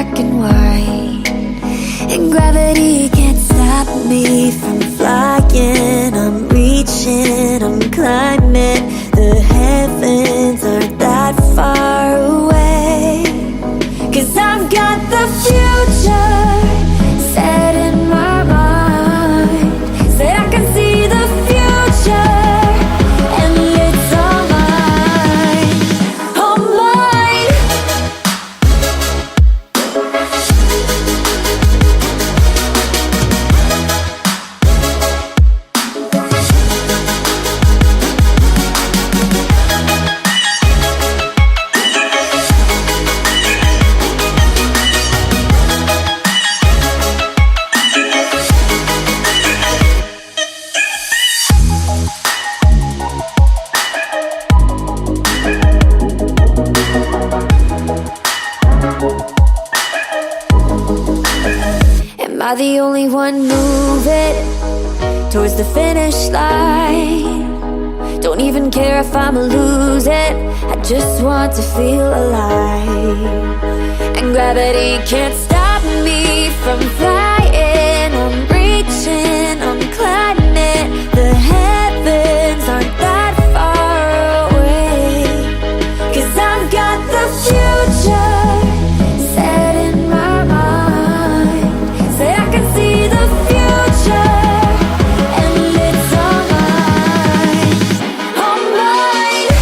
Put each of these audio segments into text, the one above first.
black and white, and gravity can't stop me from flying. I'm reaching, I'm climbing. The heavens aren't that far away, 'cause I've got the future set in my mind. Said I can see the future, and it's all mine, all mine. Am I the only one moving towards the finish line? Don't even care if I'ma lose it, I just want to feel alive. And gravity can't stop me from flying. I'm reaching, I'm climbing. The heavens aren't that far away, 'cause I've got the future set in my mind. Say I can see the future, and it's all mine, all mine.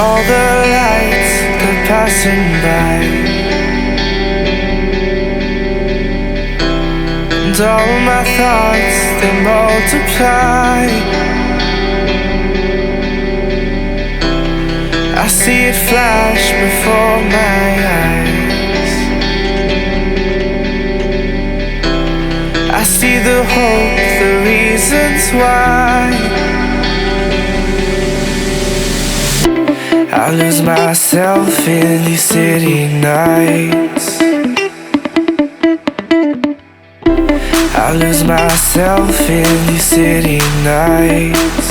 All the lights, they're passing by, and all my thoughts, they multiply. I see it flash before my eyes. I see the hope, the reasons why. I lose myself in these city nights. I lose myself in these city nights.